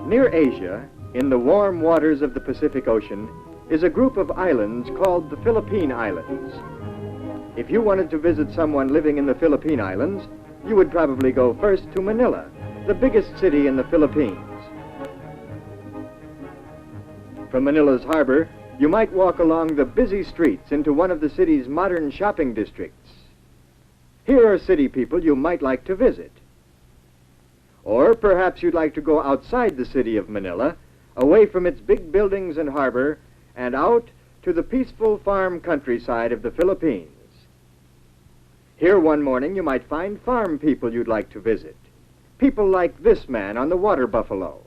Near Asia, in the warm waters of the Pacific Ocean, is a group of islands called the Philippine Islands. If you wanted to visit someone living in the Philippine Islands, you would probably go first to Manila, the biggest city in the Philippines. From Manila's harbor, you might walk along the busy streets into one of the city's modern shopping districts. Here are city people you might like to visit. Or perhaps you'd like to go outside the city of Manila, away from its big buildings and harbor, and out to the peaceful farm countryside of the Philippines. Here one morning you might find farm people you'd like to visit. People like this man on the water buffalo.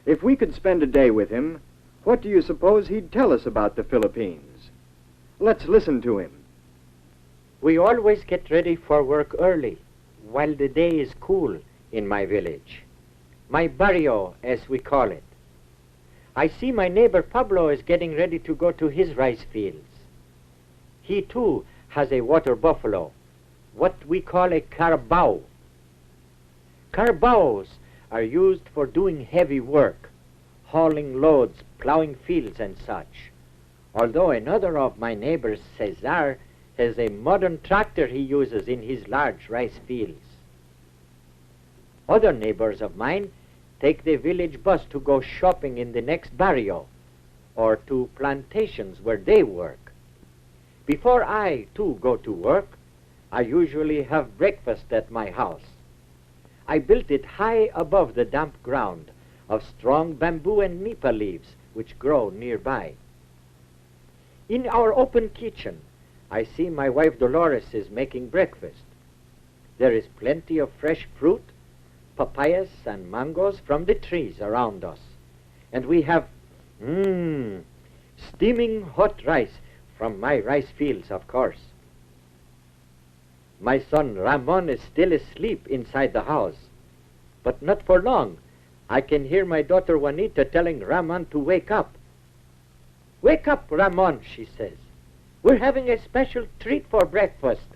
If we could spend a day with him, what do you suppose he'd tell us about the Philippines? Let's listen to him. We always get ready for work early, while the day is cool in my village. My barrio, as we call it. I see my neighbor Pablo is getting ready to go to his rice fields. He too has a water buffalo, what we call a carabao. Carabaos are used for doing heavy work, hauling loads, plowing fields and such. Although another of my neighbors, Cesar, has a modern tractor he uses in his large rice fields. Other neighbors of mine take the village bus to go shopping in the next barrio or to plantations where they work. Before I, too, go to work, I usually have breakfast at my house. I built it high above the damp ground of strong bamboo and nipa leaves which grow nearby. In our open kitchen, I see my wife Dolores is making breakfast. There is plenty of fresh fruit, papayas and mangoes from the trees around us. And we have, steaming hot rice from my rice fields, of course. My son Ramon is still asleep inside the house, but not for long. I can hear my daughter Juanita telling Ramon to wake up. "Wake up, Ramon," she says. "We're having a special treat for breakfast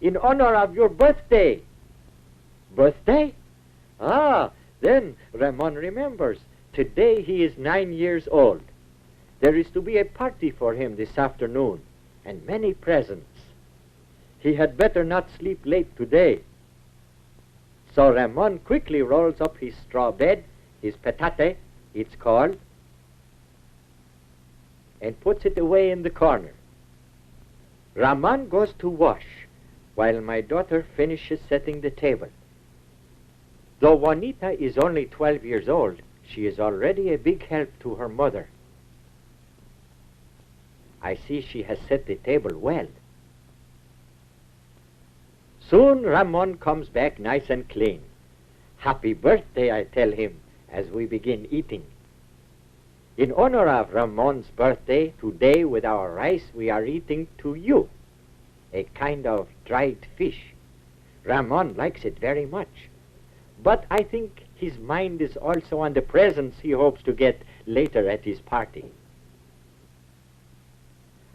in honor of your birthday." Birthday? Ah, then Ramon remembers. Today he is 9 years old. There is to be a party for him this afternoon, and many presents. He had better not sleep late today. So Ramon quickly rolls up his straw bed, his petate, it's called, and puts it away in the corner. Ramon goes to wash, while my daughter finishes setting the table. Though Juanita is only 12 years old, she is already a big help to her mother. I see she has set the table well. Soon Ramon comes back nice and clean. "Happy birthday," I tell him as we begin eating. In honor of Ramon's birthday, today with our rice we are eating tuyo, a kind of dried fish. Ramon likes it very much. But I think his mind is also on the presents he hopes to get later at his party.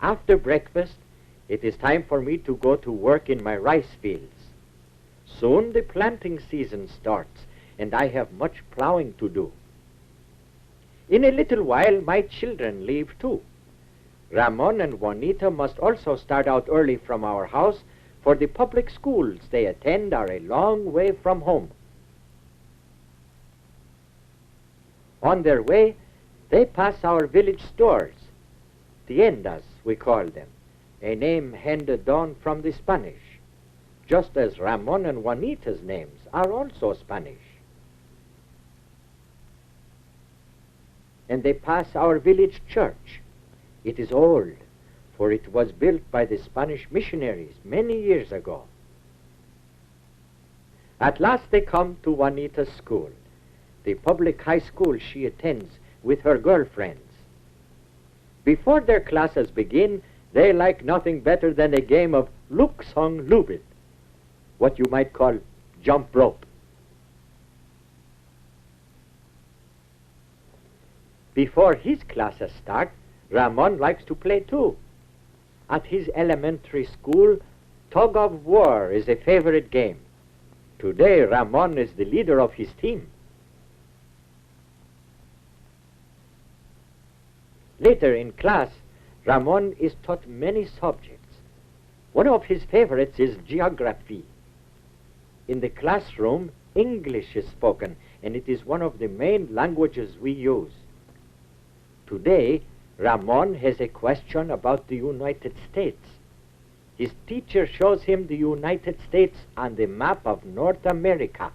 After breakfast, it is time for me to go to work in my rice fields. Soon the planting season starts, and I have much plowing to do. In a little while, my children leave too. Ramon and Juanita must also start out early from our house, for the public schools they attend are a long way from home. On their way, they pass our village stores, tiendas we call them, a name handed down from the Spanish, just as Ramon and Juanita's names are also Spanish. And they pass our village church. It is old, for it was built by the Spanish missionaries many years ago. At last they come to Juanita's school, the public high school she attends with her girlfriends. Before their classes begin, they like nothing better than a game of luksong lubid, what you might call jump rope. Before his classes start, Ramon likes to play too. At his elementary school, tug of war is a favorite game. Today, Ramon is the leader of his team. Later in class, Ramon is taught many subjects. One of his favorites is geography. In the classroom, English is spoken, and it is one of the main languages we use. Today, Ramon has a question about the United States. His teacher shows him the United States on the map of North America.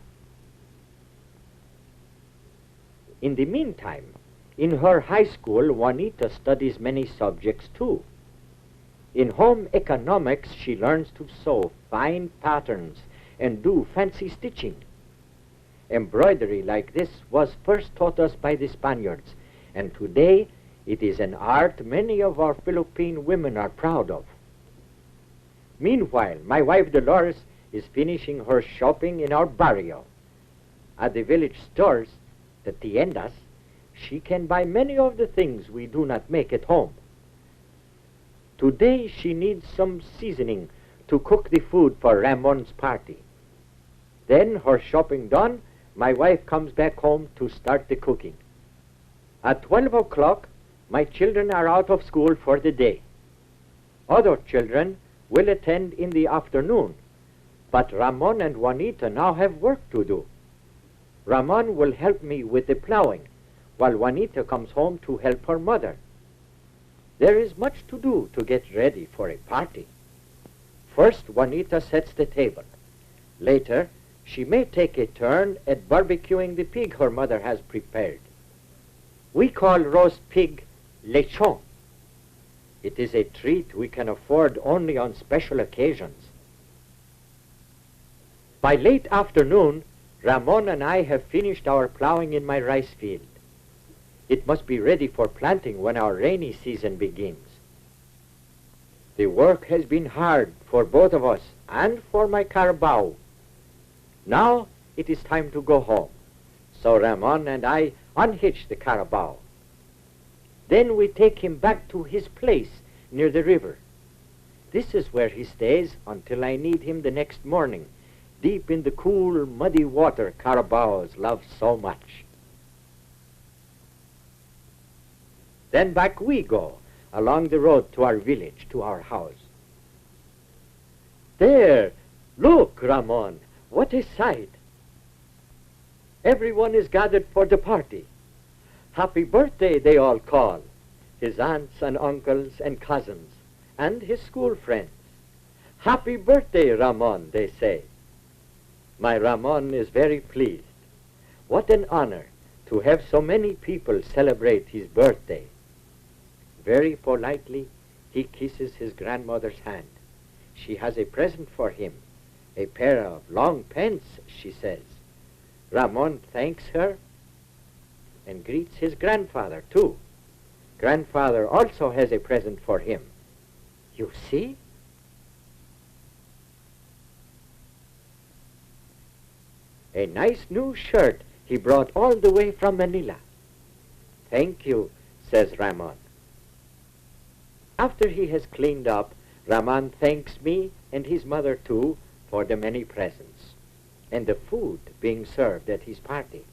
In the meantime, in her high school, Juanita studies many subjects too. In home economics, she learns to sew fine patterns and do fancy stitching. Embroidery like this was first taught us by the Spaniards, and today it is an art many of our Philippine women are proud of. Meanwhile, my wife Dolores is finishing her shopping in our barrio. At the village stores, the tiendas, she can buy many of the things we do not make at home. Today she needs some seasoning to cook the food for Ramon's party. Then, her shopping done, my wife comes back home to start the cooking. At 12 o'clock, my children are out of school for the day. Other children will attend in the afternoon, but Ramon and Juanita now have work to do. Ramon will help me with the plowing, while Juanita comes home to help her mother. There is much to do to get ready for a party. First, Juanita sets the table. Later, she may take a turn at barbecuing the pig her mother has prepared. We call roast pig lechon. It is a treat we can afford only on special occasions. By late afternoon, Ramon and I have finished our plowing in my rice field. It must be ready for planting when our rainy season begins. The work has been hard for both of us and for my carabao. Now it is time to go home, so Ramon and I unhitch the carabao. Then we take him back to his place near the river. This is where he stays until I need him the next morning, deep in the cool, muddy water carabaos love so much. Then back we go, along the road to our village, to our house. There, look, Ramon, what a sight! Everyone is gathered for the party. Happy birthday, they all call, his aunts and uncles and cousins, and his school friends. Happy birthday, Ramon, they say. My Ramon is very pleased. What an honor to have so many people celebrate his birthday. Very politely, he kisses his grandmother's hand. She has a present for him, a pair of long pants, she says. Ramon thanks her and greets his grandfather, too. Grandfather also has a present for him. You see? A nice new shirt he brought all the way from Manila. Thank you, says Ramon. After he has cleaned up, Ramon thanks me and his mother too for the many presents and the food being served at his party.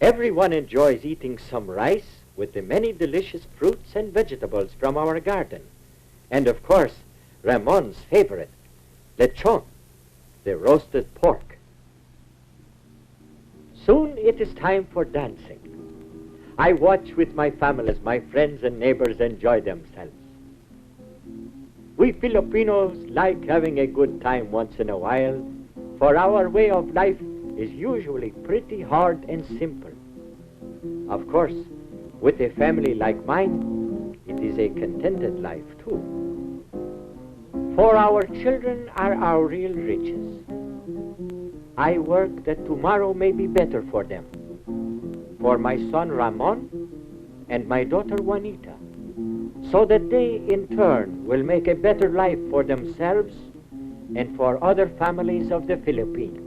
Everyone enjoys eating some rice with the many delicious fruits and vegetables from our garden. And of course, Ramon's favorite, lechon, the roasted pork. Soon it is time for dancing. I watch with my family as my friends and neighbors enjoy themselves. We Filipinos like having a good time once in a while, for our way of life is usually pretty hard and simple. Of course, with a family like mine, it is a contented life too. For our children are our real riches. I work that tomorrow may be better for them, for my son Ramon and my daughter Juanita, so that they in turn will make a better life for themselves and for other families of the Philippines.